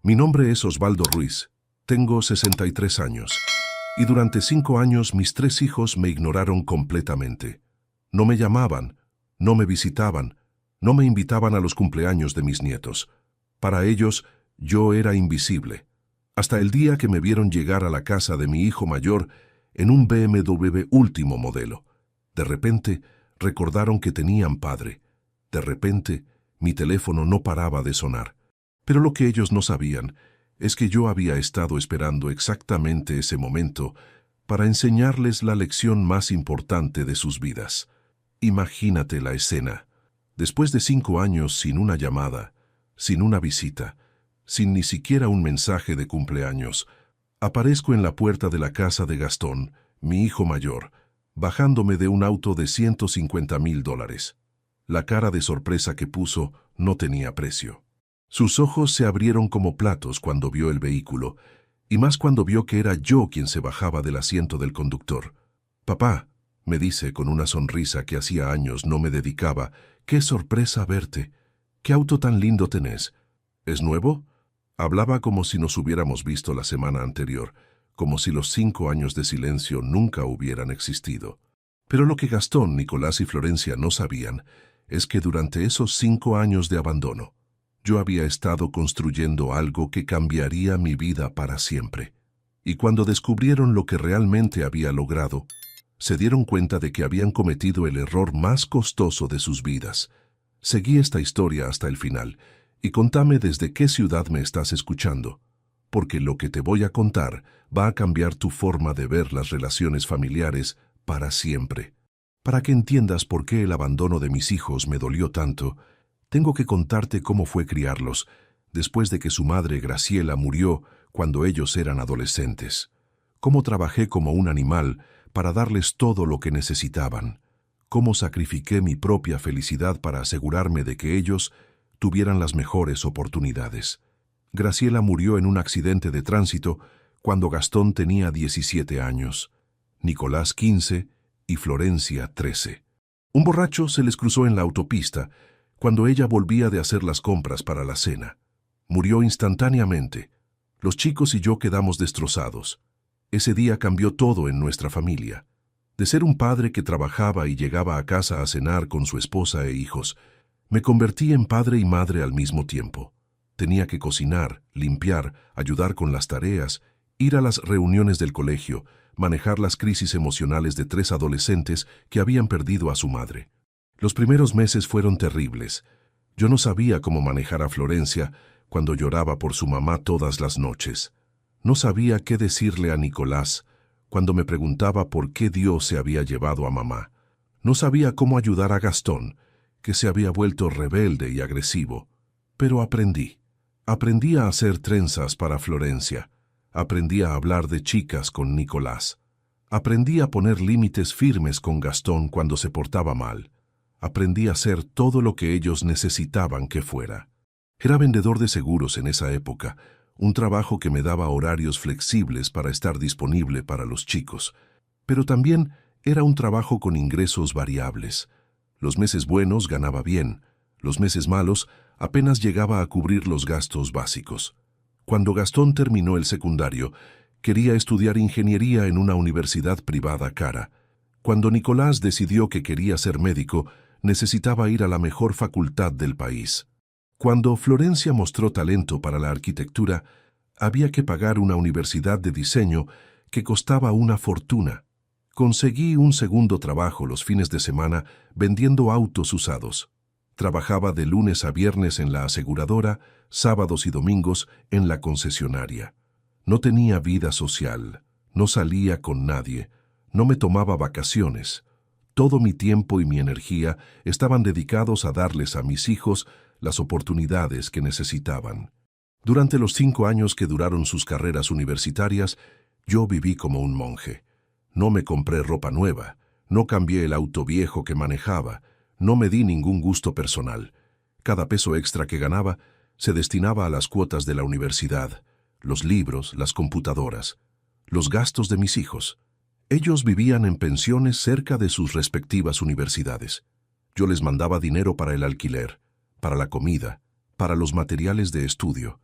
Mi nombre es Osvaldo Ruiz. Tengo 63 años. Y durante 5 años mis 3 hijos me ignoraron completamente. No me llamaban, no me visitaban, no me invitaban a los cumpleaños de mis nietos. Para ellos, yo era invisible. Hasta el día que me vieron llegar a la casa de mi hijo mayor en un BMW último modelo. De repente, recordaron que tenían padre. De repente, mi teléfono no paraba de sonar. Pero lo que ellos no sabían es que yo había estado esperando exactamente ese momento para enseñarles la lección más importante de sus vidas. Imagínate la escena. Después de 5 años sin una llamada, sin una visita, sin ni siquiera un mensaje de cumpleaños, aparezco en la puerta de la casa de Gastón, mi hijo mayor, bajándome de un auto de $150,000. La cara de sorpresa que puso no tenía precio. Sus ojos se abrieron como platos cuando vio el vehículo, y más cuando vio que era yo quien se bajaba del asiento del conductor. «Papá», me dice con una sonrisa que hacía años no me dedicaba, «qué sorpresa verte. ¿Qué auto tan lindo tenés? ¿Es nuevo?» Hablaba como si nos hubiéramos visto la semana anterior, como si los 5 años de silencio nunca hubieran existido. Pero lo que Gastón, Nicolás y Florencia no sabían es que durante esos 5 años de abandono, yo había estado construyendo algo que cambiaría mi vida para siempre. Y cuando descubrieron lo que realmente había logrado, se dieron cuenta de que habían cometido el error más costoso de sus vidas. Seguí esta historia hasta el final, y contame desde qué ciudad me estás escuchando, porque lo que te voy a contar va a cambiar tu forma de ver las relaciones familiares para siempre. Para que entiendas por qué el abandono de mis hijos me dolió tanto, tengo que contarte cómo fue criarlos, después de que su madre Graciela murió cuando ellos eran adolescentes. Cómo trabajé como un animal para darles todo lo que necesitaban. Cómo sacrifiqué mi propia felicidad para asegurarme de que ellos tuvieran las mejores oportunidades. Graciela murió en un accidente de tránsito cuando Gastón tenía 17 años, Nicolás 15 y Florencia 13. Un borracho se les cruzó en la autopista cuando ella volvía de hacer las compras para la cena. Murió instantáneamente. Los chicos y yo quedamos destrozados. Ese día cambió todo en nuestra familia. De ser un padre que trabajaba y llegaba a casa a cenar con su esposa e hijos, me convertí en padre y madre al mismo tiempo. Tenía que cocinar, limpiar, ayudar con las tareas, ir a las reuniones del colegio, manejar las crisis emocionales de 3 adolescentes que habían perdido a su madre. Los primeros meses fueron terribles. Yo no sabía cómo manejar a Florencia cuando lloraba por su mamá todas las noches. No sabía qué decirle a Nicolás cuando me preguntaba por qué Dios se había llevado a mamá. No sabía cómo ayudar a Gastón, que se había vuelto rebelde y agresivo. Pero aprendí. Aprendí a hacer trenzas para Florencia. Aprendí a hablar de chicas con Nicolás. Aprendí a poner límites firmes con Gastón cuando se portaba mal. Aprendí a hacer todo lo que ellos necesitaban que fuera. Era vendedor de seguros en esa época, un trabajo que me daba horarios flexibles para estar disponible para los chicos. Pero también era un trabajo con ingresos variables. Los meses buenos ganaba bien, los meses malos apenas llegaba a cubrir los gastos básicos. Cuando Gastón terminó el secundario, quería estudiar ingeniería en una universidad privada cara. Cuando Nicolás decidió que quería ser médico, necesitaba ir a la mejor facultad del país. Cuando Florencia mostró talento para la arquitectura, había que pagar una universidad de diseño que costaba una fortuna. Conseguí un segundo trabajo los fines de semana vendiendo autos usados. Trabajaba de lunes a viernes en la aseguradora, sábados y domingos en la concesionaria. No tenía vida social, no salía con nadie, no me tomaba vacaciones. Todo mi tiempo y mi energía estaban dedicados a darles a mis hijos las oportunidades que necesitaban. Durante los 5 años que duraron sus carreras universitarias, yo viví como un monje. No me compré ropa nueva, no cambié el auto viejo que manejaba, no me di ningún gusto personal. Cada peso extra que ganaba se destinaba a las cuotas de la universidad, los libros, las computadoras, los gastos de mis hijos. Ellos vivían en pensiones cerca de sus respectivas universidades. Yo les mandaba dinero para el alquiler, para la comida, para los materiales de estudio.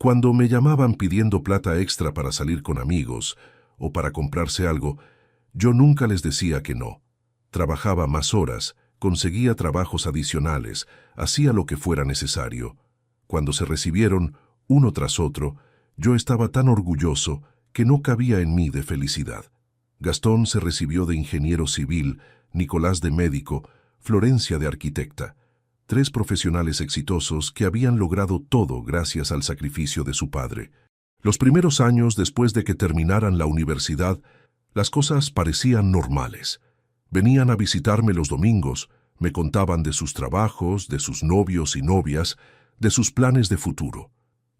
Cuando me llamaban pidiendo plata extra para salir con amigos o para comprarse algo, yo nunca les decía que no. Trabajaba más horas, conseguía trabajos adicionales, hacía lo que fuera necesario. Cuando se recibieron, uno tras otro, yo estaba tan orgulloso que no cabía en mí de felicidad. Gastón se recibió de ingeniero civil, Nicolás de médico, Florencia de arquitecta. 3 profesionales exitosos que habían logrado todo gracias al sacrificio de su padre. Los primeros años después de que terminaran la universidad, las cosas parecían normales. Venían a visitarme los domingos, me contaban de sus trabajos, de sus novios y novias, de sus planes de futuro.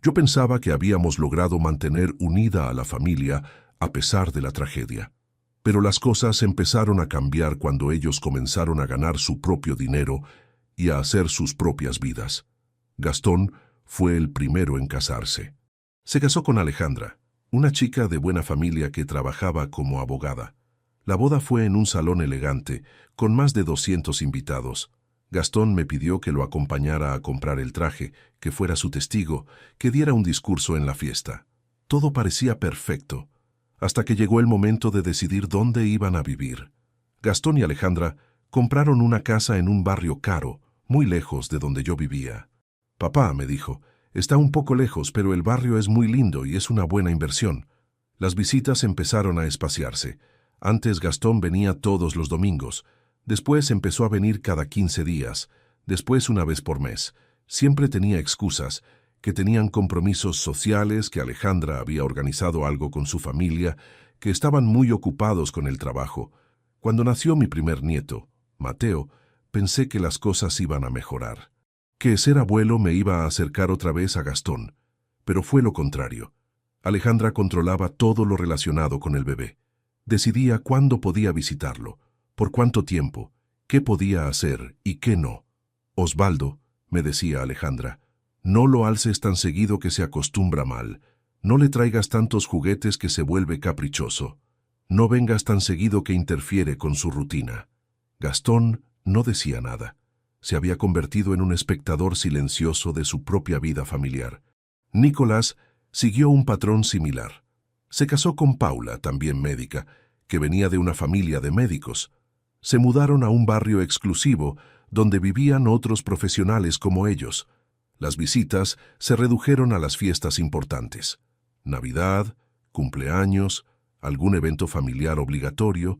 Yo pensaba que habíamos logrado mantener unida a la familia a pesar de la tragedia. Pero las cosas empezaron a cambiar cuando ellos comenzaron a ganar su propio dinero y a hacer sus propias vidas. Gastón fue el primero en casarse. Se casó con Alejandra, una chica de buena familia que trabajaba como abogada. La boda fue en un salón elegante, con más de 200 invitados. Gastón me pidió que lo acompañara a comprar el traje, que fuera su testigo, que diera un discurso en la fiesta. Todo parecía perfecto, hasta que llegó el momento de decidir dónde iban a vivir. Gastón y Alejandra compraron una casa en un barrio caro, muy lejos de donde yo vivía. Papá, me dijo, está un poco lejos, pero el barrio es muy lindo y es una buena inversión. Las visitas empezaron a espaciarse. Antes Gastón venía todos los domingos. Después empezó a venir cada 15 días. Después una vez por mes. Siempre tenía excusas, que tenían compromisos sociales, que Alejandra había organizado algo con su familia, que estaban muy ocupados con el trabajo. Cuando nació mi primer nieto, Mateo, pensé que las cosas iban a mejorar. Que ser abuelo me iba a acercar otra vez a Gastón. Pero fue lo contrario. Alejandra controlaba todo lo relacionado con el bebé. Decidía cuándo podía visitarlo, por cuánto tiempo, qué podía hacer y qué no. Osvaldo, me decía Alejandra, no lo alces tan seguido que se acostumbra mal. No le traigas tantos juguetes que se vuelve caprichoso. No vengas tan seguido que interfiere con su rutina. Gastón no decía nada. Se había convertido en un espectador silencioso de su propia vida familiar. Nicolás siguió un patrón similar. Se casó con Paula, también médica, que venía de una familia de médicos. Se mudaron a un barrio exclusivo donde vivían otros profesionales como ellos. Las visitas se redujeron a las fiestas importantes. Navidad, cumpleaños, algún evento familiar obligatorio.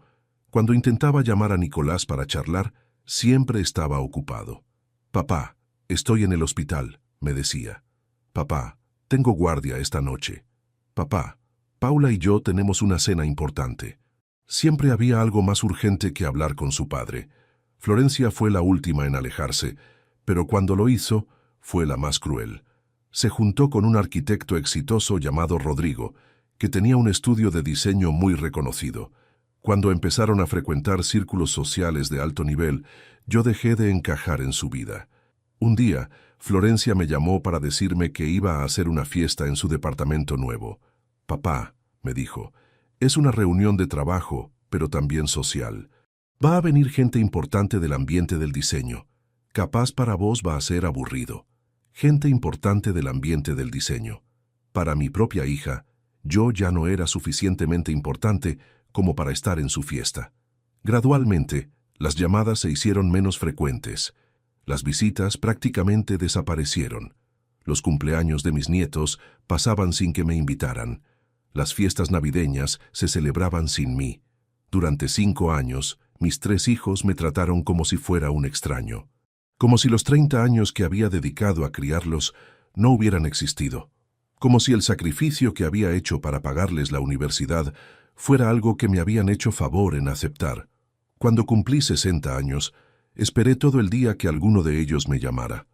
Cuando intentaba llamar a Nicolás para charlar, siempre estaba ocupado. «Papá, estoy en el hospital», me decía. «Papá, tengo guardia esta noche». «Papá, Paula y yo tenemos una cena importante». Siempre había algo más urgente que hablar con su padre. Florencia fue la última en alejarse, pero cuando lo hizo, fue la más cruel. Se juntó con un arquitecto exitoso llamado Rodrigo, que tenía un estudio de diseño muy reconocido. Cuando empezaron a frecuentar círculos sociales de alto nivel, yo dejé de encajar en su vida. Un día, Florencia me llamó para decirme que iba a hacer una fiesta en su departamento nuevo. «Papá», me dijo, «es una reunión de trabajo, pero también social. Va a venir gente importante del ambiente del diseño. Capaz para vos va a ser aburrido. Gente importante del ambiente del diseño. Para mi propia hija, yo ya no era suficientemente importante como para estar en su fiesta». Gradualmente, las llamadas se hicieron menos frecuentes. Las visitas prácticamente desaparecieron. Los cumpleaños de mis nietos pasaban sin que me invitaran. Las fiestas navideñas se celebraban sin mí. Durante 5 años, mis 3 hijos me trataron como si fuera un extraño. Como si los 30 años que había dedicado a criarlos no hubieran existido. Como si el sacrificio que había hecho para pagarles la universidad fuera algo que me habían hecho favor en aceptar. Cuando cumplí 60 años, esperé todo el día que alguno de ellos me llamara.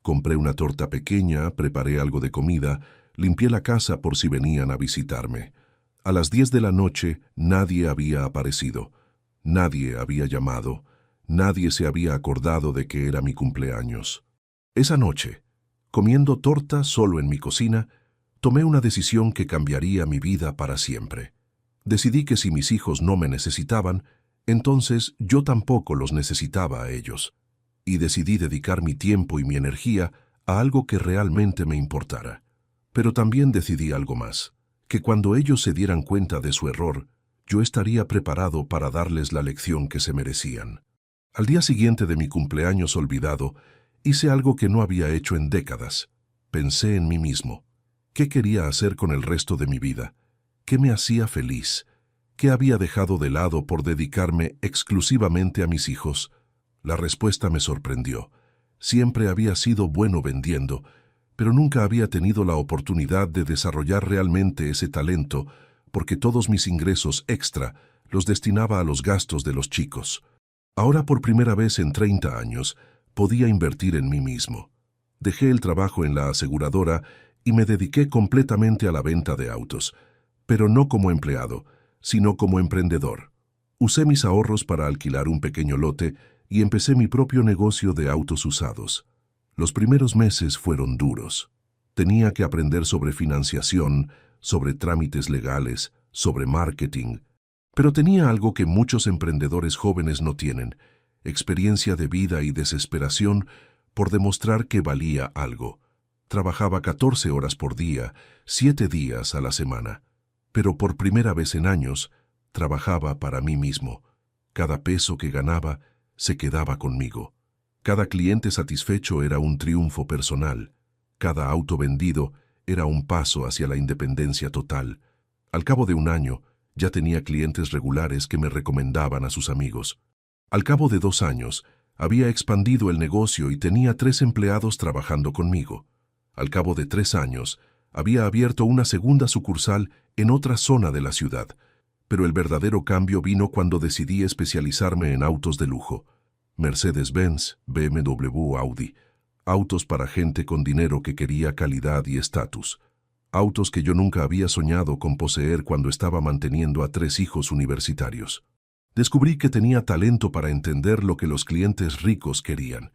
Compré una torta pequeña, preparé algo de comida, limpié la casa por si venían a visitarme. A las 10 de la noche nadie había aparecido, nadie había llamado, nadie se había acordado de que era mi cumpleaños. Esa noche, comiendo torta solo en mi cocina, tomé una decisión que cambiaría mi vida para siempre. Decidí que si mis hijos no me necesitaban, entonces yo tampoco los necesitaba a ellos. Y decidí dedicar mi tiempo y mi energía a algo que realmente me importara. Pero también decidí algo más, que cuando ellos se dieran cuenta de su error, yo estaría preparado para darles la lección que se merecían. Al día siguiente de mi cumpleaños olvidado, hice algo que no había hecho en décadas. Pensé en mí mismo. ¿Qué quería hacer con el resto de mi vida? ¿Qué me hacía feliz? ¿Qué había dejado de lado por dedicarme exclusivamente a mis hijos? La respuesta me sorprendió. Siempre había sido bueno vendiendo, pero nunca había tenido la oportunidad de desarrollar realmente ese talento, porque todos mis ingresos extra los destinaba a los gastos de los chicos. Ahora, por primera vez en 30 años, podía invertir en mí mismo. Dejé el trabajo en la aseguradora y me dediqué completamente a la venta de autos, pero no como empleado, sino como emprendedor. Usé mis ahorros para alquilar un pequeño lote y empecé mi propio negocio de autos usados. Los primeros meses fueron duros. Tenía que aprender sobre financiación, sobre trámites legales, sobre marketing. Pero tenía algo que muchos emprendedores jóvenes no tienen: experiencia de vida y desesperación por demostrar que valía algo. Trabajaba 14 horas por día, 7 días a la semana. Pero por primera vez en años, trabajaba para mí mismo. Cada peso que ganaba se quedaba conmigo. Cada cliente satisfecho era un triunfo personal. Cada auto vendido era un paso hacia la independencia total. Al cabo de un año, ya tenía clientes regulares que me recomendaban a sus amigos. Al cabo de 2 años, había expandido el negocio y tenía 3 empleados trabajando conmigo. Al cabo de 3 años, había abierto una segunda sucursal en otra zona de la ciudad. Pero el verdadero cambio vino cuando decidí especializarme en autos de lujo. Mercedes-Benz, BMW, Audi. Autos para gente con dinero que quería calidad y estatus. Autos que yo nunca había soñado con poseer cuando estaba manteniendo a 3 hijos universitarios. Descubrí que tenía talento para entender lo que los clientes ricos querían.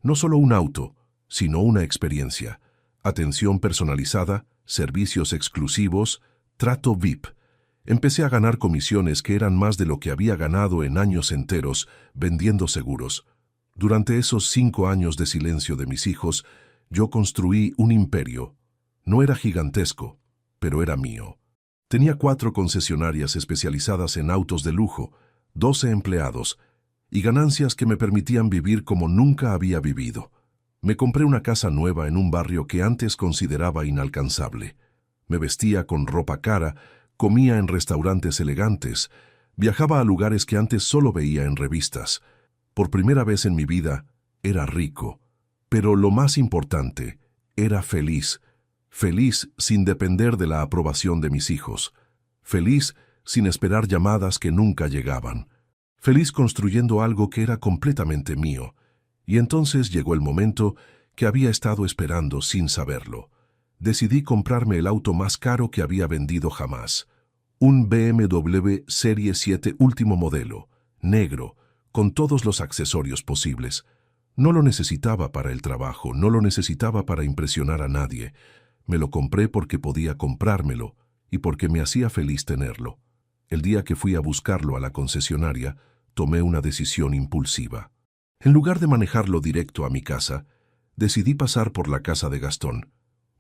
No solo un auto, sino una experiencia. Atención personalizada, servicios exclusivos, trato VIP. Empecé a ganar comisiones que eran más de lo que había ganado en años enteros vendiendo seguros. Durante esos 5 años de silencio de mis hijos, yo construí un imperio. No era gigantesco, pero era mío. Tenía 4 concesionarias especializadas en autos de lujo, 12 empleados y ganancias que me permitían vivir como nunca había vivido. Me compré una casa nueva en un barrio que antes consideraba inalcanzable. Me vestía con ropa cara, comía en restaurantes elegantes, viajaba a lugares que antes solo veía en revistas. Por primera vez en mi vida, era rico. Pero lo más importante, era feliz. Feliz sin depender de la aprobación de mis hijos. Feliz sin esperar llamadas que nunca llegaban. Feliz construyendo algo que era completamente mío. Y entonces llegó el momento que había estado esperando sin saberlo. Decidí comprarme el auto más caro que había vendido jamás. Un BMW Serie 7 último modelo, negro, con todos los accesorios posibles. No lo necesitaba para el trabajo, no lo necesitaba para impresionar a nadie. Me lo compré porque podía comprármelo y porque me hacía feliz tenerlo. El día que fui a buscarlo a la concesionaria, tomé una decisión impulsiva. En lugar de manejarlo directo a mi casa, decidí pasar por la casa de Gastón.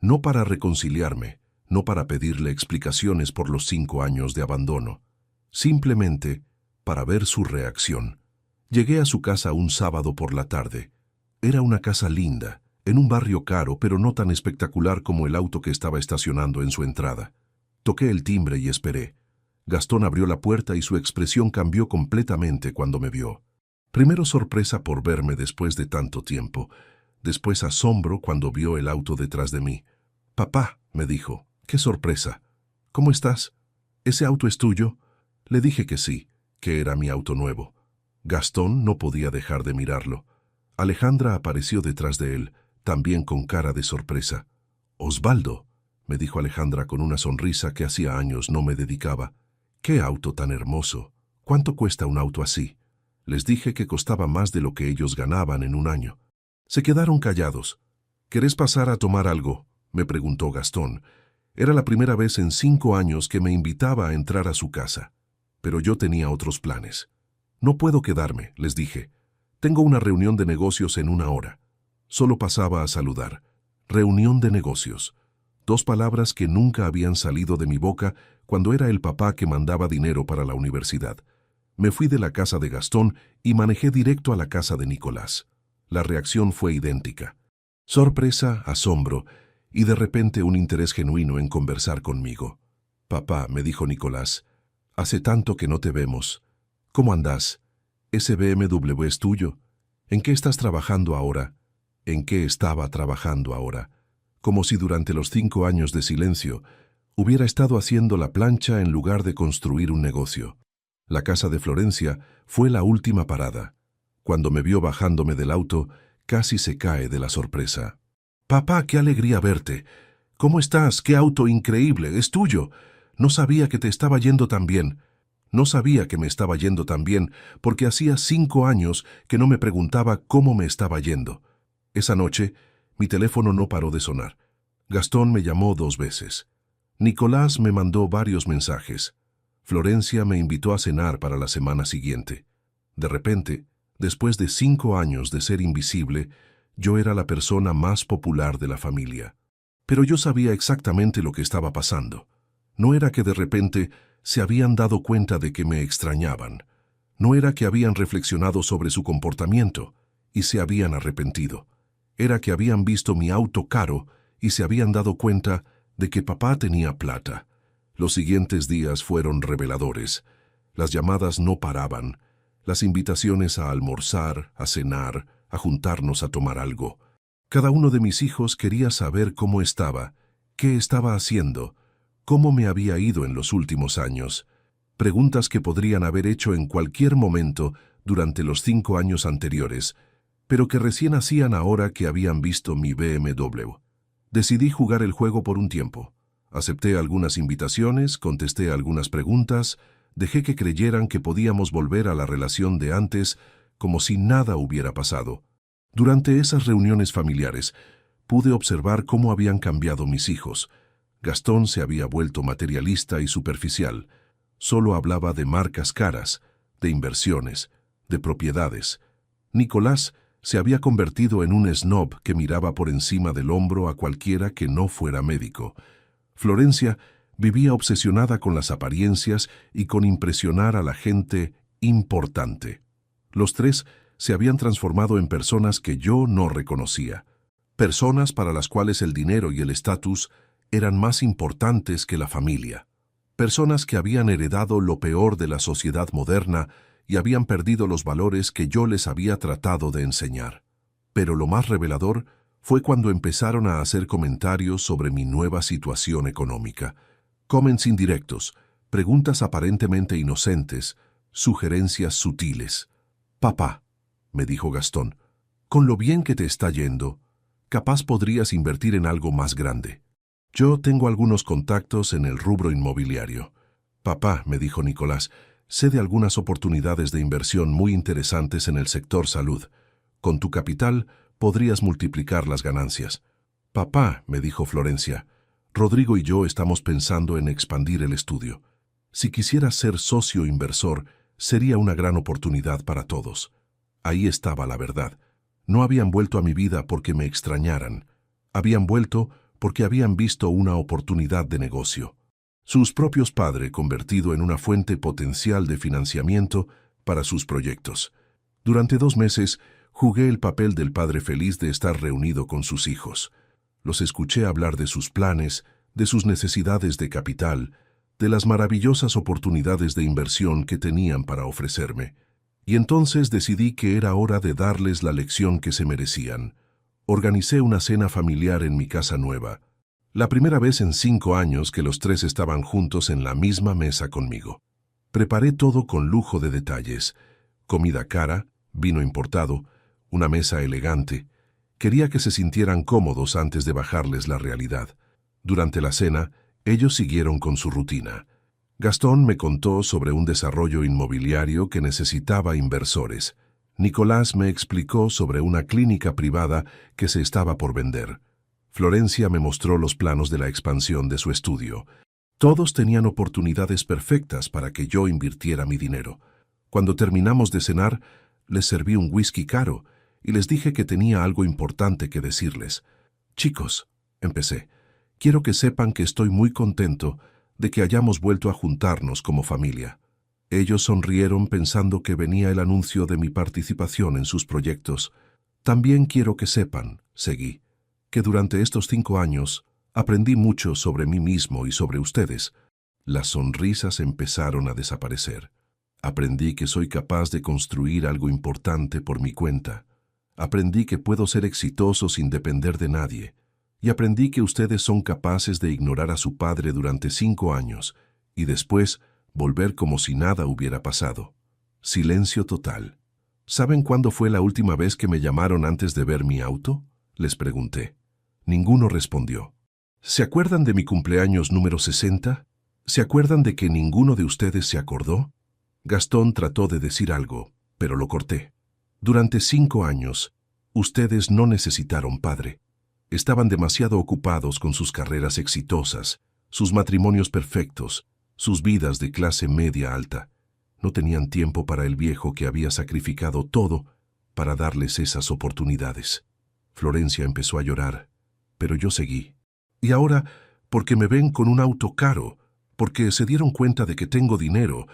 No para reconciliarme, no para pedirle explicaciones por los 5 años de abandono. Simplemente para ver su reacción. Llegué a su casa un sábado por la tarde. Era una casa linda, en un barrio caro, pero no tan espectacular como el auto que estaba estacionando en su entrada. Toqué el timbre y esperé. Gastón abrió la puerta y su expresión cambió completamente cuando me vio. Primero sorpresa por verme después de tanto tiempo, después asombro cuando vio el auto detrás de mí. «Papá», me dijo, «qué sorpresa. ¿Cómo estás? ¿Ese auto es tuyo?» Le dije que sí, que era mi auto nuevo. Gastón no podía dejar de mirarlo. Alejandra apareció detrás de él, también con cara de sorpresa. «Osvaldo», me dijo Alejandra con una sonrisa que hacía años no me dedicaba. «¡Qué auto tan hermoso! ¿Cuánto cuesta un auto así?» Les dije que costaba más de lo que ellos ganaban en un año. Se quedaron callados. «¿Querés pasar a tomar algo?», me preguntó Gastón. Era la primera vez en 5 años que me invitaba a entrar a su casa. Pero yo tenía otros planes. «No puedo quedarme», les dije. «Tengo una reunión de negocios en 1 hora». Solo pasaba a saludar. Reunión de negocios. 2 palabras que nunca habían salido de mi boca cuando era el papá que mandaba dinero para la universidad. Me fui de la casa de Gastón y manejé directo a la casa de Nicolás. La reacción fue idéntica. Sorpresa, asombro y de repente un interés genuino en conversar conmigo. «Papá», me dijo Nicolás, «hace tanto que no te vemos. ¿Cómo andás? ¿Ese BMW es tuyo? ¿En qué estás trabajando ahora?» ¿En qué estaba trabajando ahora? Como si durante los 5 años de silencio hubiera estado haciendo la plancha en lugar de construir un negocio. La casa de Florencia fue la última parada. Cuando me vio bajándome del auto, casi se cae de la sorpresa. «Papá, qué alegría verte. ¿Cómo estás? ¡Qué auto increíble! ¡Es tuyo! No sabía que te estaba yendo tan bien». No sabía que me estaba yendo tan bien porque hacía 5 años que no me preguntaba cómo me estaba yendo. Esa noche, mi teléfono no paró de sonar. Gastón me llamó 2 veces. Nicolás me mandó varios mensajes. Florencia me invitó a cenar para la semana siguiente. De repente, después de 5 años de ser invisible, yo era la persona más popular de la familia. Pero yo sabía exactamente lo que estaba pasando. No era que de repente se habían dado cuenta de que me extrañaban. No era que habían reflexionado sobre su comportamiento y se habían arrepentido. Era que habían visto mi auto caro y se habían dado cuenta de que papá tenía plata. Los siguientes días fueron reveladores. Las llamadas no paraban. Las invitaciones a almorzar, a cenar, a juntarnos a tomar algo. Cada uno de mis hijos quería saber cómo estaba, qué estaba haciendo, cómo me había ido en los últimos años. Preguntas que podrían haber hecho en cualquier momento durante los 5 años anteriores, pero que recién hacían ahora que habían visto mi BMW. Decidí jugar el juego por un tiempo. Acepté algunas invitaciones, contesté algunas preguntas, dejé que creyeran que podíamos volver a la relación de antes como si nada hubiera pasado. Durante esas reuniones familiares, pude observar cómo habían cambiado mis hijos. Gastón se había vuelto materialista y superficial. Solo hablaba de marcas caras, de inversiones, de propiedades. Nicolás se había convertido en un snob que miraba por encima del hombro a cualquiera que no fuera médico. Florencia vivía obsesionada con las apariencias y con impresionar a la gente importante. Los 3 se habían transformado en personas que yo no reconocía. Personas para las cuales el dinero y el estatus eran más importantes que la familia. Personas que habían heredado lo peor de la sociedad moderna y habían perdido los valores que yo les había tratado de enseñar. Pero lo más revelador fue cuando empezaron a hacer comentarios sobre mi nueva situación económica. Comments indirectos, preguntas aparentemente inocentes, sugerencias sutiles. «Papá», me dijo Gastón, «con lo bien que te está yendo, capaz podrías invertir en algo más grande. Yo tengo algunos contactos en el rubro inmobiliario». «Papá», me dijo Nicolás, «sé de algunas oportunidades de inversión muy interesantes en el sector salud. Con tu capital podrías multiplicar las ganancias». «Papá», me dijo Florencia, «Rodrigo y yo estamos pensando en expandir el estudio. Si quisieras ser socio inversor, sería una gran oportunidad para todos». Ahí estaba la verdad. No habían vuelto a mi vida porque me extrañaran. Habían vuelto porque habían visto una oportunidad de negocio. Sus propios padres convertido en una fuente potencial de financiamiento para sus proyectos. Durante 2 meses jugué el papel del padre feliz de estar reunido con sus hijos. Los escuché hablar de sus planes, de sus necesidades de capital, de las maravillosas oportunidades de inversión que tenían para ofrecerme. Y entonces decidí que era hora de darles la lección que se merecían. Organicé una cena familiar en mi casa nueva. La primera vez en 5 años que los 3 estaban juntos en la misma mesa conmigo. Preparé todo con lujo de detalles. Comida cara, vino importado, una mesa elegante. Quería que se sintieran cómodos antes de bajarles la realidad. Durante la cena, ellos siguieron con su rutina. Gastón me contó sobre un desarrollo inmobiliario que necesitaba inversores. Nicolás me explicó sobre una clínica privada que se estaba por vender. Florencia me mostró los planos de la expansión de su estudio. Todos tenían oportunidades perfectas para que yo invirtiera mi dinero. Cuando terminamos de cenar, les serví un whisky caro y les dije que tenía algo importante que decirles. «Chicos», empecé, Quiero que sepan que estoy muy contento de que hayamos vuelto a juntarnos como familia. Ellos sonrieron pensando que venía el anuncio de mi participación en sus proyectos. También quiero que sepan, seguí, que durante estos 5 años aprendí mucho sobre mí mismo y sobre ustedes. Las sonrisas empezaron a desaparecer. Aprendí que soy capaz de construir algo importante por mi cuenta. Aprendí que puedo ser exitoso sin depender de nadie. Y aprendí que ustedes son capaces de ignorar a su padre durante 5 años y después volver como si nada hubiera pasado. Silencio total. ¿Saben cuándo fue la última vez que me llamaron antes de ver mi auto? Les pregunté. Ninguno respondió. ¿Se acuerdan de mi cumpleaños número 60? ¿Se acuerdan de que ninguno de ustedes se acordó? Gastón trató de decir algo, pero lo corté. Durante 5 años, ustedes no necesitaron padre. Estaban demasiado ocupados con sus carreras exitosas, sus matrimonios perfectos, sus vidas de clase media alta. No tenían tiempo para el viejo que había sacrificado todo para darles esas oportunidades. Florencia empezó a llorar, pero yo seguí. Y ahora, porque me ven con un auto caro, porque se dieron cuenta de que tengo dinero,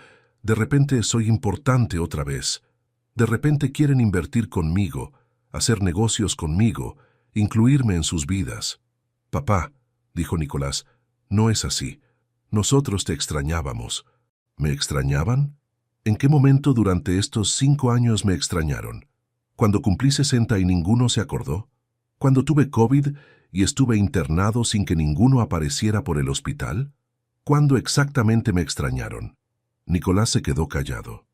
de repente soy importante otra vez. De repente quieren invertir conmigo, hacer negocios conmigo, incluirme en sus vidas. Papá, dijo Nicolás, no es así. Nosotros te extrañábamos. ¿Me extrañaban? ¿En qué momento durante estos 5 años me extrañaron? ¿Cuando cumplí 60 y ninguno se acordó? ¿Cuando tuve COVID y estuve internado sin que ninguno apareciera por el hospital? ¿Cuándo exactamente me extrañaron? Nicolás se quedó callado.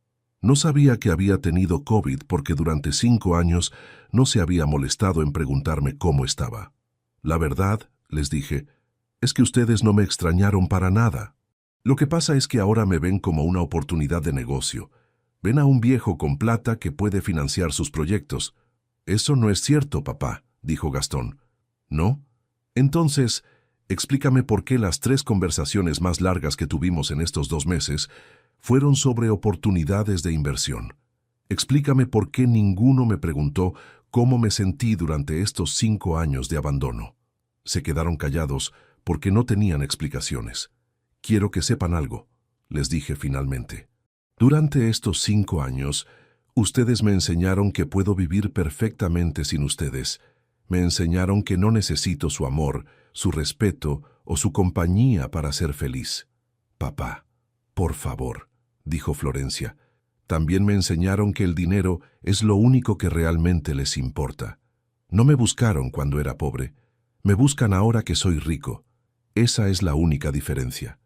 No sabía que había tenido COVID porque durante 5 años no se había molestado en preguntarme cómo estaba. La verdad, les dije, es que ustedes no me extrañaron para nada. Lo que pasa es que ahora me ven como una oportunidad de negocio. Ven a un viejo con plata que puede financiar sus proyectos. Eso no es cierto, papá, dijo Gastón. ¿No? Entonces, explícame por qué las 3 conversaciones más largas que tuvimos en estos 2 meses fueron sobre oportunidades de inversión. Explícame por qué ninguno me preguntó cómo me sentí durante estos 5 años de abandono. Se quedaron callados porque no tenían explicaciones. Quiero que sepan algo, les dije finalmente. Durante estos 5 años, ustedes me enseñaron que puedo vivir perfectamente sin ustedes. Me enseñaron que no necesito su amor, su respeto o su compañía para ser feliz. Papá, por favor, dijo Florencia. También me enseñaron que el dinero es lo único que realmente les importa. No me buscaron cuando era pobre. Me buscan ahora que soy rico. Esa es la única diferencia.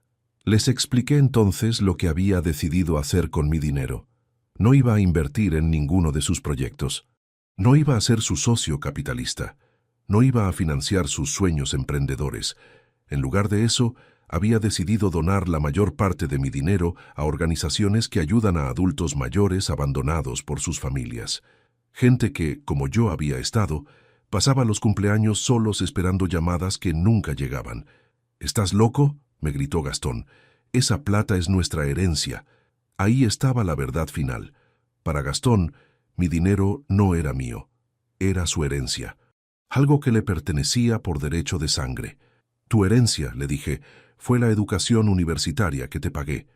Les expliqué entonces lo que había decidido hacer con mi dinero. No iba a invertir en ninguno de sus proyectos. No iba a ser su socio capitalista. No iba a financiar sus sueños emprendedores. En lugar de eso, había decidido donar la mayor parte de mi dinero a organizaciones que ayudan a adultos mayores abandonados por sus familias. Gente que, como yo había estado, pasaba los cumpleaños solos esperando llamadas que nunca llegaban. ¿Estás loco?, me gritó Gastón. Esa plata es nuestra herencia. Ahí estaba la verdad final. Para Gastón, mi dinero no era mío. Era su herencia. Algo que le pertenecía por derecho de sangre. Tu herencia, le dije, fue la educación universitaria que te pagué.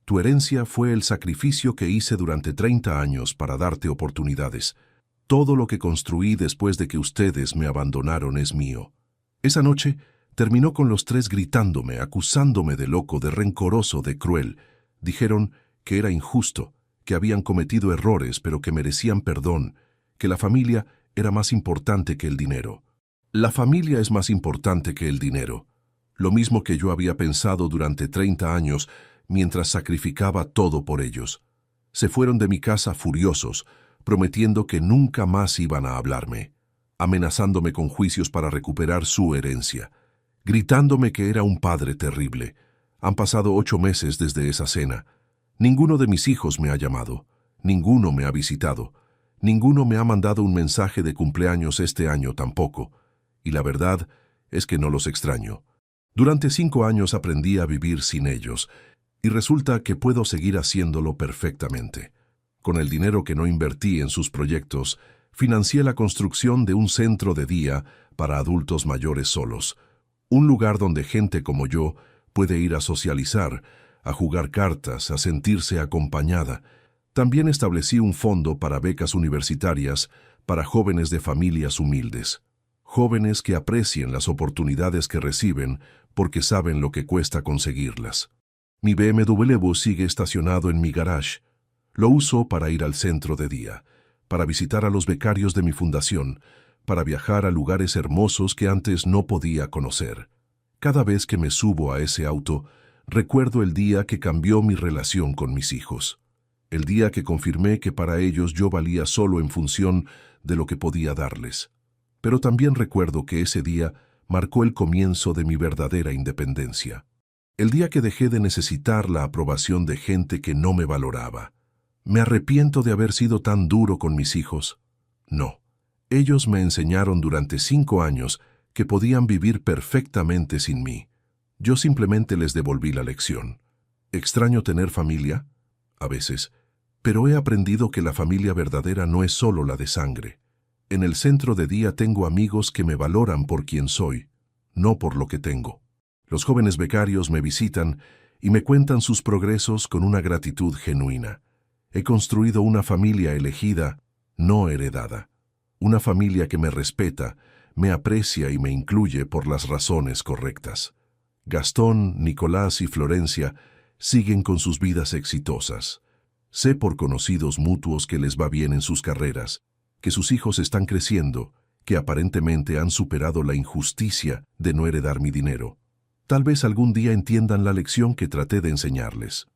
Tu herencia fue el sacrificio que hice durante 30 años para darte oportunidades. Todo lo que construí después de que ustedes me abandonaron es mío. Esa noche terminó con los 3 gritándome, acusándome de loco, de rencoroso, de cruel. Dijeron que era injusto, que habían cometido errores pero que merecían perdón, que la familia era más importante que el dinero. La familia es más importante que el dinero. Lo mismo que yo había pensado durante 30 años mientras sacrificaba todo por ellos. Se fueron de mi casa furiosos, prometiendo que nunca más iban a hablarme, amenazándome con juicios para recuperar su herencia, gritándome que era un padre terrible. Han pasado 8 meses desde esa cena. Ninguno de mis hijos me ha llamado, ninguno me ha visitado, ninguno me ha mandado un mensaje de cumpleaños este año tampoco, y la verdad es que no los extraño. Durante 5 años aprendí a vivir sin ellos, y resulta que puedo seguir haciéndolo perfectamente. Con el dinero que no invertí en sus proyectos, financié la construcción de un centro de día para adultos mayores solos, Un lugar donde gente como yo puede ir a socializar, a jugar cartas, a sentirse acompañada. También establecí un fondo para becas universitarias para jóvenes de familias humildes. Jóvenes que aprecien las oportunidades que reciben porque saben lo que cuesta conseguirlas. Mi BMW sigue estacionado en mi garage. Lo uso para ir al centro de día, para visitar a los becarios de mi fundación, para viajar a lugares hermosos que antes no podía conocer. Cada vez que me subo a ese auto, recuerdo el día que cambió mi relación con mis hijos. El día que confirmé que para ellos yo valía solo en función de lo que podía darles. Pero también recuerdo que ese día marcó el comienzo de mi verdadera independencia. El día que dejé de necesitar la aprobación de gente que no me valoraba. ¿Me arrepiento de haber sido tan duro con mis hijos? No. Ellos me enseñaron durante 5 años que podían vivir perfectamente sin mí. Yo simplemente les devolví la lección. ¿Extraño tener familia? A veces. Pero he aprendido que la familia verdadera no es solo la de sangre. En el centro de día tengo amigos que me valoran por quien soy, no por lo que tengo. Los jóvenes becarios me visitan y me cuentan sus progresos con una gratitud genuina. He construido una familia elegida, no heredada. Una familia que me respeta, me aprecia y me incluye por las razones correctas. Gastón, Nicolás y Florencia siguen con sus vidas exitosas. Sé por conocidos mutuos que les va bien en sus carreras, que sus hijos están creciendo, que aparentemente han superado la injusticia de no heredar mi dinero. Tal vez algún día entiendan la lección que traté de enseñarles.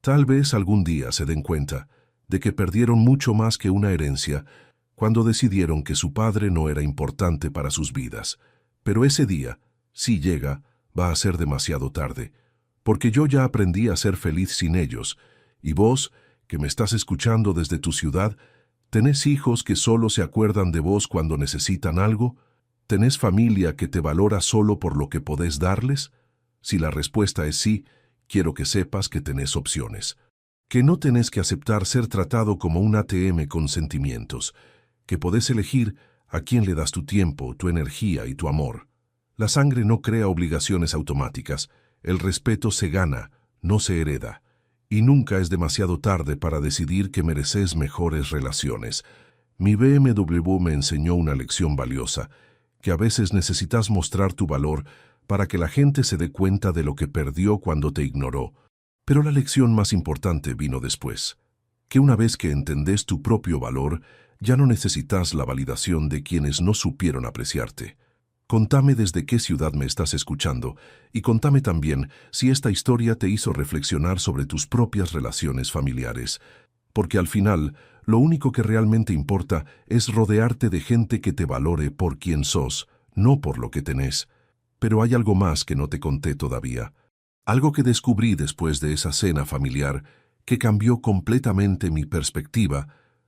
Tal vez algún día se den cuenta de que perdieron mucho más que una herencia cuando decidieron que su padre no era importante para sus vidas. Pero ese día, si llega, va a ser demasiado tarde, porque yo ya aprendí a ser feliz sin ellos, y vos, que me estás escuchando desde tu ciudad, ¿tenés hijos que solo se acuerdan de vos cuando necesitan algo? ¿Tenés familia que te valora solo por lo que podés darles? Si la respuesta es sí, quiero que sepas que tenés opciones. Que no tenés que aceptar ser tratado como un ATM con sentimientos. Que podés elegir a quién le das tu tiempo, tu energía y tu amor. La sangre no crea obligaciones automáticas. El respeto se gana, no se hereda. Y nunca es demasiado tarde para decidir que mereces mejores relaciones. Mi BMW me enseñó una lección valiosa, que a veces necesitas mostrar tu valor para que la gente se dé cuenta de lo que perdió cuando te ignoró. Pero la lección más importante vino después, que una vez que entendés tu propio valor, ya no necesitas la validación de quienes no supieron apreciarte. Contame desde qué ciudad me estás escuchando y contame también si esta historia te hizo reflexionar sobre tus propias relaciones familiares. Porque al final, lo único que realmente importa es rodearte de gente que te valore por quien sos, no por lo que tenés. Pero hay algo más que no te conté todavía. Algo que descubrí después de esa cena familiar que cambió completamente mi perspectiva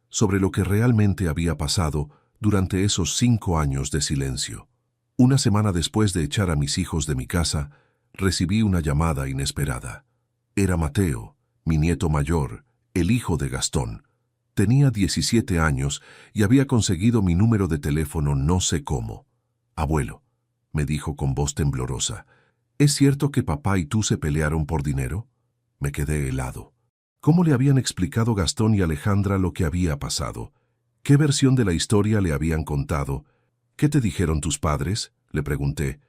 sobre lo que realmente había pasado durante esos 5 años de silencio. Una semana después de echar a mis hijos de mi casa, recibí una llamada inesperada. Era Mateo, mi nieto mayor, el hijo de Gastón. Tenía 17 años y había conseguido mi número de teléfono no sé cómo. «Abuelo», me dijo con voz temblorosa, «¿es cierto que papá y tú se pelearon por dinero?» Me quedé helado. ¿Cómo le habían explicado Gastón y Alejandra lo que había pasado? ¿Qué versión de la historia le habían contado? «¿Qué te dijeron tus padres?», le pregunté.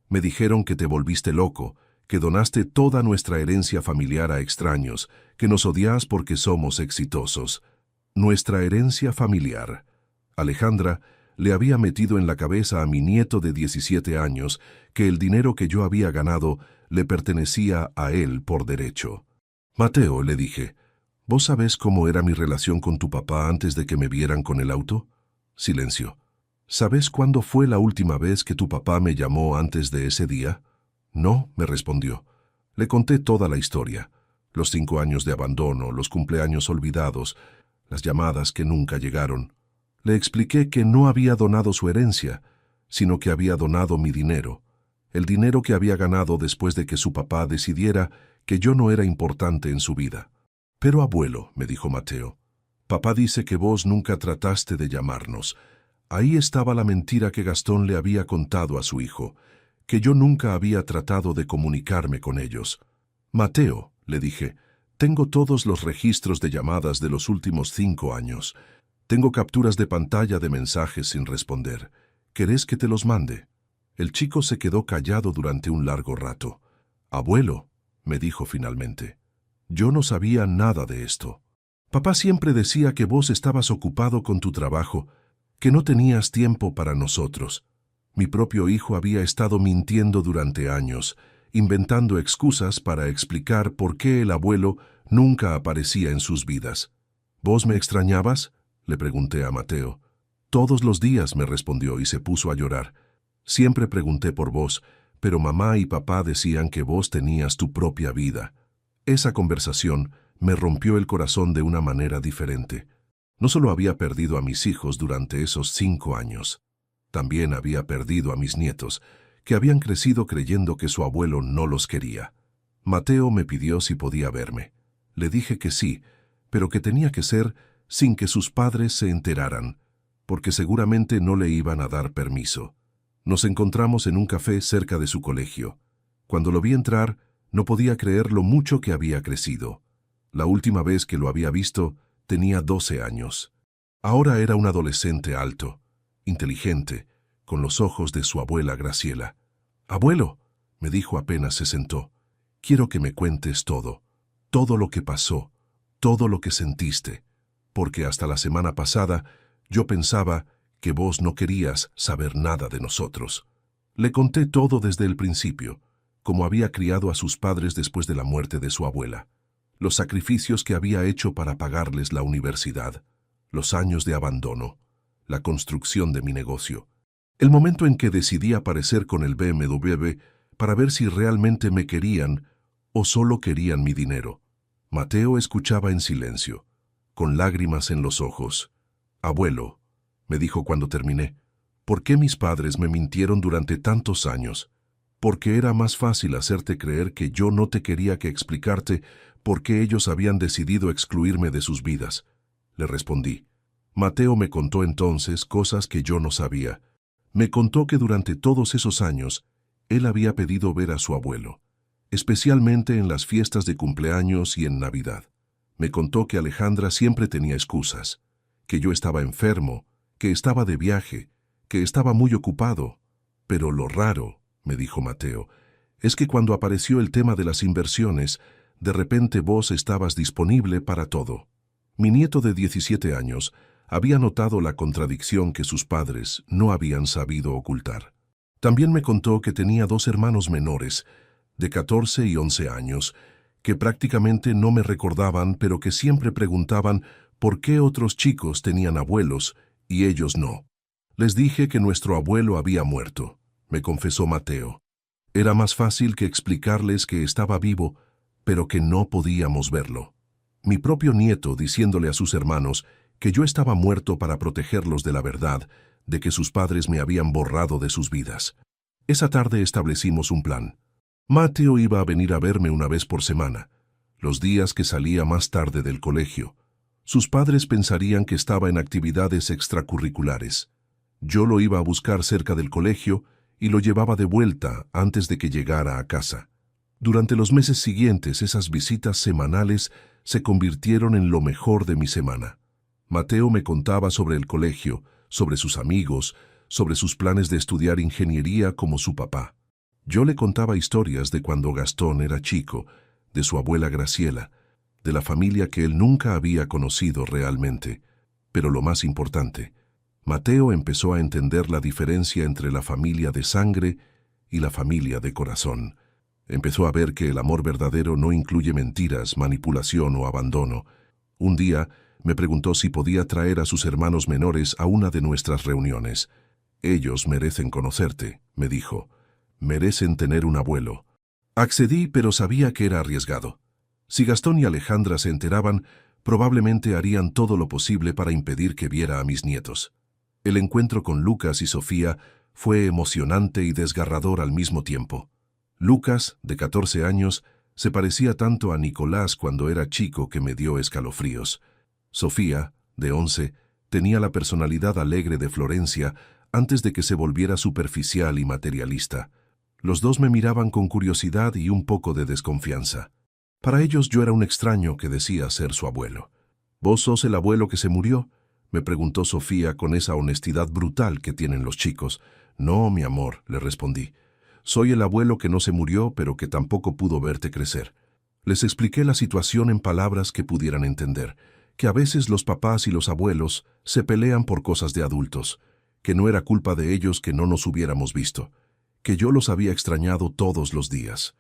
«Me dijeron que te volviste loco, que donaste toda nuestra herencia familiar a extraños, que nos odias porque somos exitosos». Nuestra herencia familiar. Alejandra le había metido en la cabeza a mi nieto de 17 años que el dinero que yo había ganado le pertenecía a él por derecho. «Mateo», le dije, «¿vos sabés cómo era mi relación con tu papá antes de que me vieran con el auto?» Silencio. «¿Sabés cuándo fue la última vez que tu papá me llamó antes de ese día?» «No», me respondió. Le conté toda la historia. Los 5 años de abandono, los cumpleaños olvidados, las llamadas que nunca llegaron. Le expliqué que no había donado su herencia, sino que había donado mi dinero. El dinero que había ganado después de que su papá decidiera que yo no era importante en su vida. «Pero abuelo», me dijo Mateo, «papá dice que vos nunca trataste de llamarnos». Ahí estaba la mentira que Gastón le había contado a su hijo, que yo nunca había tratado de comunicarme con ellos. Mateo, le dije, tengo todos los registros de llamadas de los últimos 5 años. Tengo capturas de pantalla de mensajes sin responder. ¿Querés que te los mande? El chico se quedó callado durante un largo rato. Abuelo, me dijo finalmente, yo no sabía nada de esto. Papá siempre decía que vos estabas ocupado con tu trabajo, que no tenías tiempo para nosotros. Mi propio hijo había estado mintiendo durante años, inventando excusas para explicar por qué el abuelo nunca aparecía en sus vidas. ¿Vos me extrañabas?, le pregunté a Mateo. Todos los días, me respondió y se puso a llorar. Siempre pregunté por vos, pero mamá y papá decían que vos tenías tu propia vida. Esa conversación me rompió el corazón de una manera diferente. No solo había perdido a mis hijos durante esos 5 años, también había perdido a mis nietos, que habían crecido creyendo que su abuelo no los quería. Mateo me pidió si podía verme. Le dije que sí, pero que tenía que ser sin que sus padres se enteraran, porque seguramente no le iban a dar permiso. Nos encontramos en un café cerca de su colegio. Cuando lo vi entrar, no podía creer lo mucho que había crecido. La última vez que lo había visto, tenía 12 años. Ahora era un adolescente alto, inteligente, con los ojos de su abuela Graciela. «Abuelo», me dijo apenas se sentó, «quiero que me cuentes todo lo que pasó, todo lo que sentiste, porque hasta la semana pasada yo pensaba que vos no querías saber nada de nosotros». Le conté todo desde el principio, cómo había criado a sus padres después de la muerte de su abuela, los sacrificios que había hecho para pagarles la universidad, los años de abandono, la construcción de mi negocio, el momento en que decidí aparecer con el BMW para ver si realmente me querían o solo querían mi dinero. Mateo escuchaba en silencio, con lágrimas en los ojos. «Abuelo», me dijo cuando terminé, «¿por qué mis padres me mintieron durante tantos años? Porque era más fácil hacerte creer que yo no te quería que explicarte por qué ellos habían decidido excluirme de sus vidas», le respondí. Mateo me contó entonces cosas que yo no sabía. Me contó que durante todos esos años, él había pedido ver a su abuelo, especialmente en las fiestas de cumpleaños y en Navidad. Me contó que Alejandra siempre tenía excusas, que yo estaba enfermo, que estaba de viaje, que estaba muy ocupado. Pero lo raro, me dijo Mateo, es que cuando apareció el tema de las inversiones, de repente vos estabas disponible para todo. Mi nieto de 17 años había notado la contradicción que sus padres no habían sabido ocultar. También me contó que tenía 2 hermanos menores, de 14 y 11 años, que prácticamente no me recordaban, pero que siempre preguntaban por qué otros chicos tenían abuelos y ellos no. Les dije que nuestro abuelo había muerto, me confesó Mateo. Era más fácil que explicarles que estaba vivo, pero que no podíamos verlo. Mi propio nieto diciéndole a sus hermanos que yo estaba muerto para protegerlos de la verdad, de que sus padres me habían borrado de sus vidas. Esa tarde establecimos un plan. Mateo iba a venir a verme una vez por semana, los días que salía más tarde del colegio. Sus padres pensarían que estaba en actividades extracurriculares. Yo lo iba a buscar cerca del colegio y lo llevaba de vuelta antes de que llegara a casa. Durante los meses siguientes, esas visitas semanales se convirtieron en lo mejor de mi semana. Mateo me contaba sobre el colegio, sobre sus amigos, sobre sus planes de estudiar ingeniería como su papá. Yo le contaba historias de cuando Gastón era chico, de su abuela Graciela, de la familia que él nunca había conocido realmente. Pero lo más importante, Mateo empezó a entender la diferencia entre la familia de sangre y la familia de corazón. Empezó a ver que el amor verdadero no incluye mentiras, manipulación o abandono. Un día me preguntó si podía traer a sus hermanos menores a una de nuestras reuniones. «Ellos merecen conocerte», me dijo. «Merecen tener un abuelo». Accedí, pero sabía que era arriesgado. Si Gastón y Alejandra se enteraban, probablemente harían todo lo posible para impedir que viera a mis nietos. El encuentro con Lucas y Sofía fue emocionante y desgarrador al mismo tiempo. Lucas, de 14 años, se parecía tanto a Nicolás cuando era chico que me dio escalofríos. Sofía, de 11, tenía la personalidad alegre de Florencia antes de que se volviera superficial y materialista. Los dos me miraban con curiosidad y un poco de desconfianza. Para ellos yo era un extraño que decía ser su abuelo. ¿Vos sos el abuelo que se murió?, me preguntó Sofía con esa honestidad brutal que tienen los chicos. No, mi amor, le respondí. Soy el abuelo que no se murió, pero que tampoco pudo verte crecer. Les expliqué la situación en palabras que pudieran entender, que a veces los papás y los abuelos se pelean por cosas de adultos, que no era culpa de ellos que no nos hubiéramos visto, que yo los había extrañado todos los días.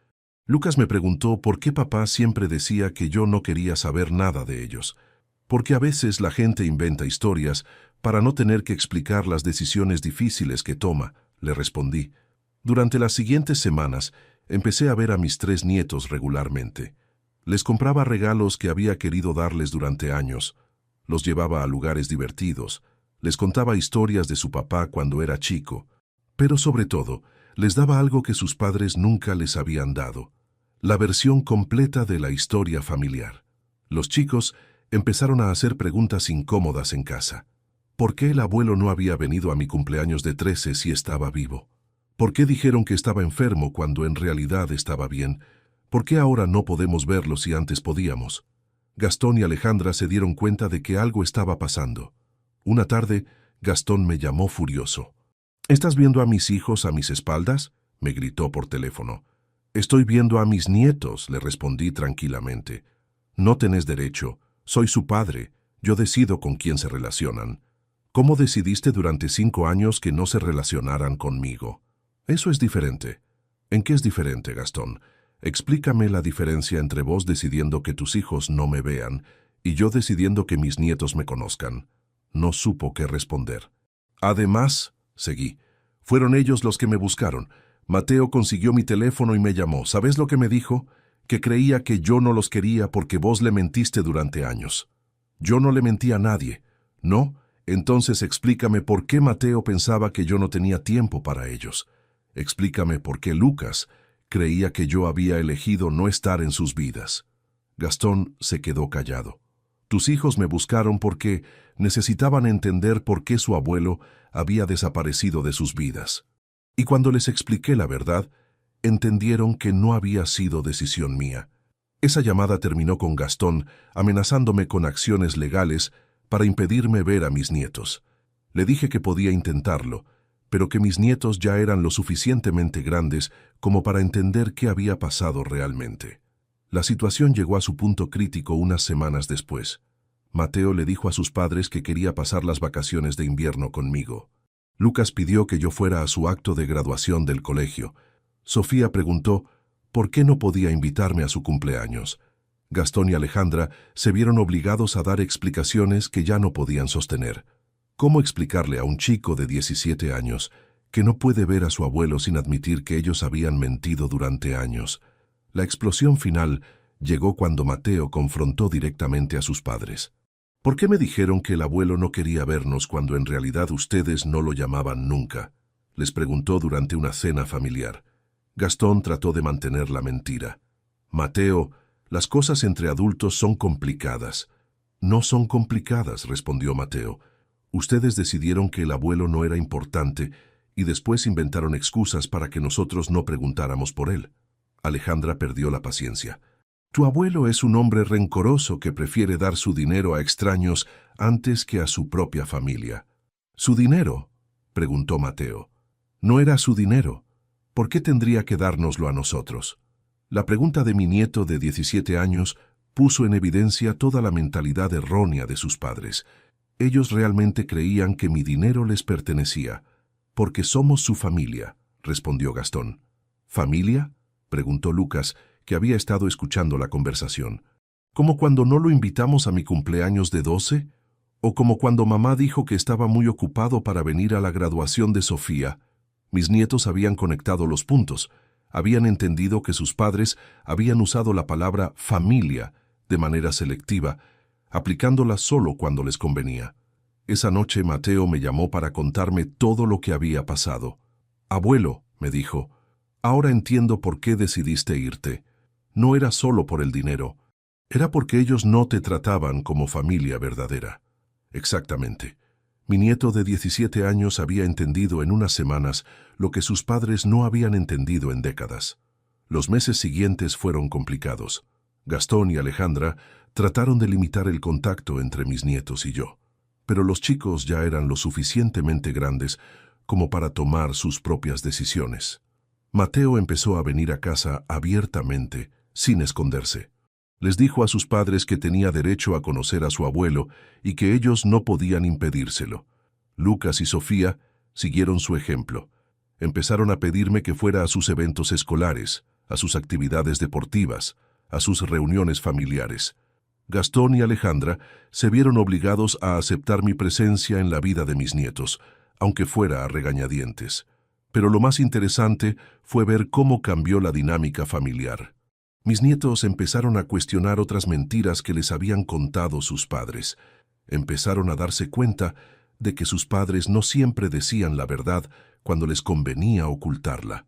Lucas me preguntó por qué papá siempre decía que yo no quería saber nada de ellos. Porque a veces la gente inventa historias para no tener que explicar las decisiones difíciles que toma, le respondí. Durante las siguientes semanas, empecé a ver a mis 3 nietos regularmente. Les compraba regalos que había querido darles durante años. Los llevaba a lugares divertidos. Les contaba historias de su papá cuando era chico. Pero sobre todo, les daba algo que sus padres nunca les habían dado: la versión completa de la historia familiar. Los chicos empezaron a hacer preguntas incómodas en casa. ¿Por qué el abuelo no había venido a mi cumpleaños de 13 si estaba vivo? ¿Por qué dijeron que estaba enfermo cuando en realidad estaba bien? ¿Por qué ahora no podemos verlo si antes podíamos? Gastón y Alejandra se dieron cuenta de que algo estaba pasando. Una tarde, Gastón me llamó furioso. ¿Estás viendo a mis hijos a mis espaldas?, me gritó por teléfono. Estoy viendo a mis nietos, le respondí tranquilamente. No tenés derecho. Soy su padre. Yo decido con quién se relacionan. ¿Cómo decidiste durante 5 años que no se relacionaran conmigo? Eso es diferente. ¿En qué es diferente, Gastón? Explícame la diferencia entre vos decidiendo que tus hijos no me vean y yo decidiendo que mis nietos me conozcan. No supo qué responder. Además, seguí, fueron ellos los que me buscaron. Mateo consiguió mi teléfono y me llamó. ¿Sabes lo que me dijo? Que creía que yo no los quería porque vos le mentiste durante años. Yo no le mentí a nadie. ¿No? Entonces explícame por qué Mateo pensaba que yo no tenía tiempo para ellos. Explícame por qué Lucas creía que yo había elegido no estar en sus vidas. Gastón se quedó callado. Tus hijos me buscaron porque necesitaban entender por qué su abuelo había desaparecido de sus vidas. Y cuando les expliqué la verdad, entendieron que no había sido decisión mía. Esa llamada terminó con Gastón amenazándome con acciones legales para impedirme ver a mis nietos. Le dije que podía intentarlo, pero que mis nietos ya eran lo suficientemente grandes como para entender qué había pasado realmente. La situación llegó a su punto crítico unas semanas después. Mateo le dijo a sus padres que quería pasar las vacaciones de invierno conmigo. Lucas pidió que yo fuera a su acto de graduación del colegio. Sofía preguntó por qué no podía invitarme a su cumpleaños. Gastón y Alejandra se vieron obligados a dar explicaciones que ya no podían sostener. ¿Cómo explicarle a un chico de 17 años que no puede ver a su abuelo sin admitir que ellos habían mentido durante años? La explosión final llegó cuando Mateo confrontó directamente a sus padres. ¿Por qué me dijeron que el abuelo no quería vernos cuando en realidad ustedes no lo llamaban nunca?, les preguntó durante una cena familiar. Gastón trató de mantener la mentira. Mateo, las cosas entre adultos son complicadas. No son complicadas, respondió Mateo. Ustedes decidieron que el abuelo no era importante y después inventaron excusas para que nosotros no preguntáramos por él. Alejandra perdió la paciencia. Tu abuelo es un hombre rencoroso que prefiere dar su dinero a extraños antes que a su propia familia. ¿Su dinero?, preguntó Mateo. No era su dinero. ¿Por qué tendría que dárnoslo a nosotros? La pregunta de mi nieto de 17 años puso en evidencia toda la mentalidad errónea de sus padres. Ellos realmente creían que mi dinero les pertenecía. Porque somos su familia, respondió Gastón. ¿Familia?, preguntó Lucas, que había estado escuchando la conversación. ¿Como cuando no lo invitamos a mi cumpleaños de 12? ¿O como cuando mamá dijo que estaba muy ocupado para venir a la graduación de Sofía? Mis nietos habían conectado los puntos. Habían entendido que sus padres habían usado la palabra familia de manera selectiva, aplicándola solo cuando les convenía. Esa noche Mateo me llamó para contarme todo lo que había pasado. Abuelo, me dijo, ahora entiendo por qué decidiste irte. No era solo por el dinero. Era porque ellos no te trataban como familia verdadera. Exactamente. Mi nieto de 17 años había entendido en unas semanas lo que sus padres no habían entendido en décadas. Los meses siguientes fueron complicados. Gastón y Alejandra trataron de limitar el contacto entre mis nietos y yo, pero los chicos ya eran lo suficientemente grandes como para tomar sus propias decisiones. Mateo empezó a venir a casa abiertamente, sin esconderse. Les dijo a sus padres que tenía derecho a conocer a su abuelo y que ellos no podían impedírselo. Lucas y Sofía siguieron su ejemplo. Empezaron a pedirme que fuera a sus eventos escolares, a sus actividades deportivas, a sus reuniones familiares. Gastón y Alejandra se vieron obligados a aceptar mi presencia en la vida de mis nietos, aunque fuera a regañadientes. Pero lo más interesante fue ver cómo cambió la dinámica familiar. Mis nietos empezaron a cuestionar otras mentiras que les habían contado sus padres. Empezaron a darse cuenta de que sus padres no siempre decían la verdad cuando les convenía ocultarla.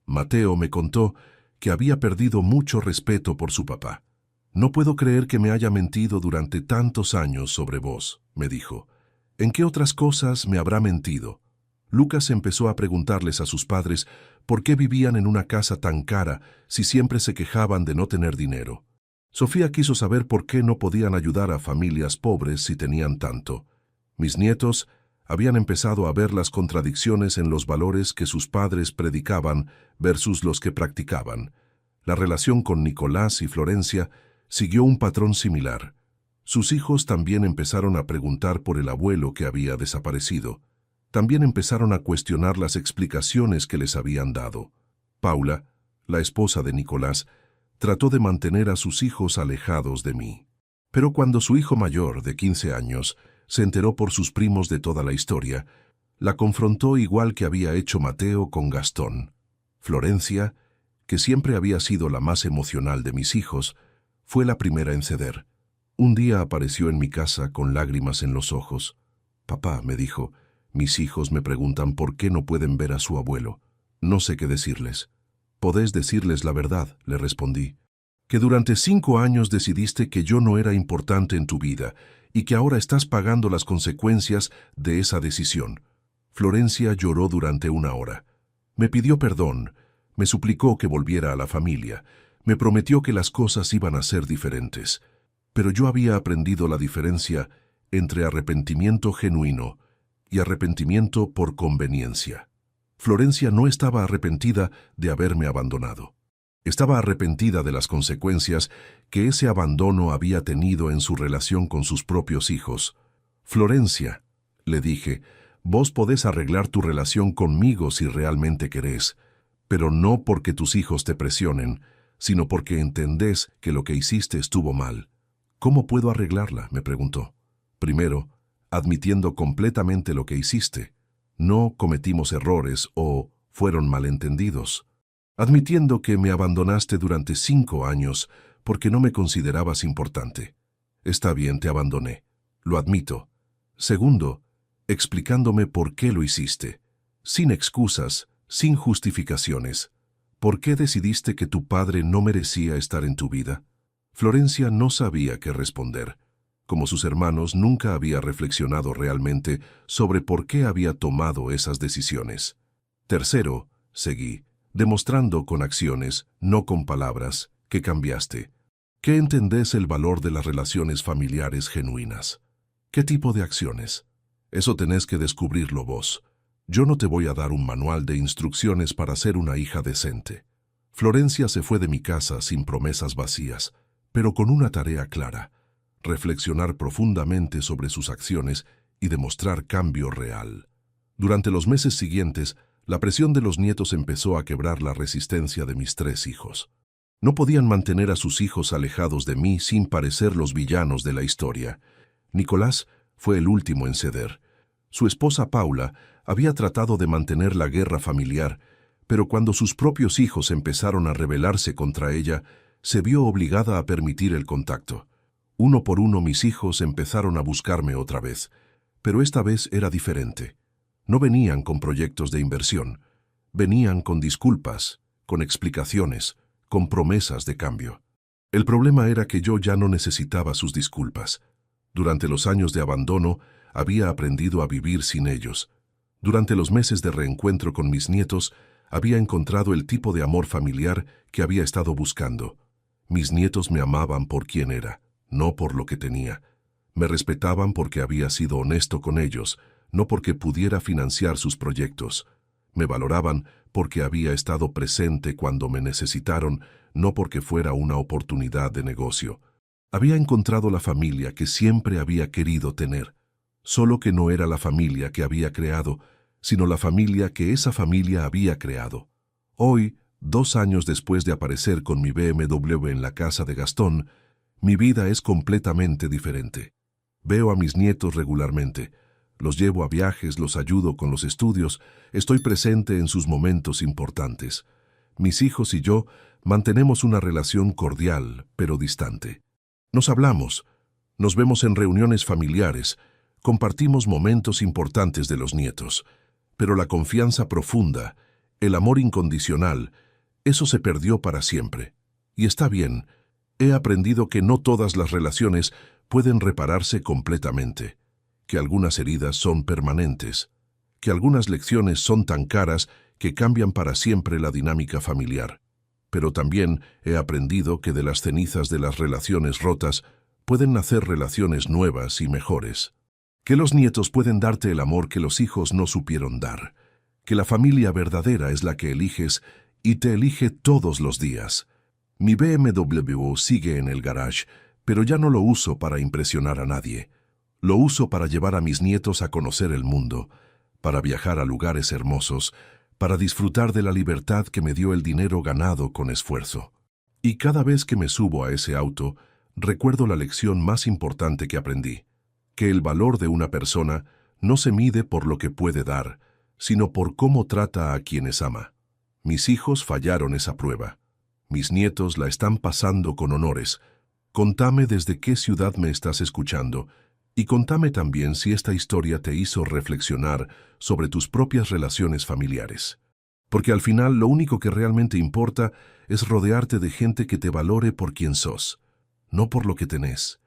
Mateo me contó que había perdido mucho respeto por su papá. «No puedo creer que me haya mentido durante tantos años sobre vos», me dijo. «¿En qué otras cosas me habrá mentido?» Lucas empezó a preguntarles a sus padres por qué vivían en una casa tan cara si siempre se quejaban de no tener dinero. Sofía quiso saber por qué no podían ayudar a familias pobres si tenían tanto. Mis nietos habían empezado a ver las contradicciones en los valores que sus padres predicaban versus los que practicaban. La relación con Nicolás y Florencia siguió un patrón similar. Sus hijos también empezaron a preguntar por el abuelo que había desaparecido. También empezaron a cuestionar las explicaciones que les habían dado. Paula, la esposa de Nicolás, trató de mantener a sus hijos alejados de mí. Pero cuando su hijo mayor, de 15 años, se enteró por sus primos de toda la historia, la confrontó igual que había hecho Mateo con Gastón. Florencia, que siempre había sido la más emocional de mis hijos, fue la primera en ceder. Un día apareció en mi casa con lágrimas en los ojos. «Papá», me dijo, «mis hijos me preguntan por qué no pueden ver a su abuelo. No sé qué decirles». «Podés decirles la verdad», le respondí, «que durante 5 años decidiste que yo no era importante en tu vida y que ahora estás pagando las consecuencias de esa decisión». Florencia lloró durante 1 hora. Me pidió perdón, me suplicó que volviera a la familia, me prometió que las cosas iban a ser diferentes. Pero yo había aprendido la diferencia entre arrepentimiento genuino y arrepentimiento por conveniencia. Florencia no estaba arrepentida de haberme abandonado. Estaba arrepentida de las consecuencias que ese abandono había tenido en su relación con sus propios hijos. «Florencia», le dije, «vos podés arreglar tu relación conmigo si realmente querés, pero no porque tus hijos te presionen, sino porque entendés que lo que hiciste estuvo mal». «¿Cómo puedo arreglarla?», me preguntó. «Primero, admitiendo completamente lo que hiciste. No cometimos errores o fueron malentendidos. Admitiendo que me abandonaste durante 5 años porque no me considerabas importante. Está bien, te abandoné. Lo admito. Segundo, explicándome por qué lo hiciste. Sin excusas, sin justificaciones. ¿Por qué decidiste que tu padre no merecía estar en tu vida?» Florencia no sabía qué responder. Como sus hermanos, nunca había reflexionado realmente sobre por qué había tomado esas decisiones. Tercero, seguí, demostrando con acciones, no con palabras, que cambiaste. ¿Qué entendés el valor de las relaciones familiares genuinas? ¿Qué tipo de acciones? Eso tenés que descubrirlo vos. Yo no te voy a dar un manual de instrucciones para ser una hija decente. Florencia se fue de mi casa sin promesas vacías, pero con una tarea clara: reflexionar profundamente sobre sus acciones y demostrar cambio real. Durante los meses siguientes, la presión de los nietos empezó a quebrar la resistencia de mis 3 hijos. No podían mantener a sus hijos alejados de mí sin parecer los villanos de la historia. Nicolás fue el último en ceder. Su esposa Paula había tratado de mantener la guerra familiar, pero cuando sus propios hijos empezaron a rebelarse contra ella, se vio obligada a permitir el contacto. Uno por uno mis hijos empezaron a buscarme otra vez, pero esta vez era diferente. No venían con proyectos de inversión, venían con disculpas, con explicaciones, con promesas de cambio. El problema era que yo ya no necesitaba sus disculpas. Durante los años de abandono, había aprendido a vivir sin ellos. Durante los meses de reencuentro con mis nietos, había encontrado el tipo de amor familiar que había estado buscando. Mis nietos me amaban por quien era, no por lo que tenía. Me respetaban porque había sido honesto con ellos, no porque pudiera financiar sus proyectos. Me valoraban porque había estado presente cuando me necesitaron, no porque fuera una oportunidad de negocio. Había encontrado la familia que siempre había querido tener, solo que no era la familia que había creado, sino la familia que esa familia había creado. Hoy, 2 años después de aparecer con mi BMW en la casa de Gastón, mi vida es completamente diferente. Veo a mis nietos regularmente, los llevo a viajes, los ayudo con los estudios, estoy presente en sus momentos importantes. Mis hijos y yo mantenemos una relación cordial, pero distante. Nos hablamos, nos vemos en reuniones familiares, compartimos momentos importantes de los nietos, pero la confianza profunda, el amor incondicional, eso se perdió para siempre. Y está bien, he aprendido que no todas las relaciones pueden repararse completamente, que algunas heridas son permanentes, que algunas lecciones son tan caras que cambian para siempre la dinámica familiar. Pero también he aprendido que de las cenizas de las relaciones rotas pueden nacer relaciones nuevas y mejores. Que los nietos pueden darte el amor que los hijos no supieron dar. Que la familia verdadera es la que eliges y te elige todos los días. Mi BMW sigue en el garage, pero ya no lo uso para impresionar a nadie. Lo uso para llevar a mis nietos a conocer el mundo, para viajar a lugares hermosos, para disfrutar de la libertad que me dio el dinero ganado con esfuerzo. Y cada vez que me subo a ese auto, recuerdo la lección más importante que aprendí, que el valor de una persona no se mide por lo que puede dar, sino por cómo trata a quienes ama. Mis hijos fallaron esa prueba. Mis nietos la están pasando con honores. Contame desde qué ciudad me estás escuchando, y contame también si esta historia te hizo reflexionar sobre tus propias relaciones familiares. Porque al final lo único que realmente importa es rodearte de gente que te valore por quien sos, no por lo que tenés.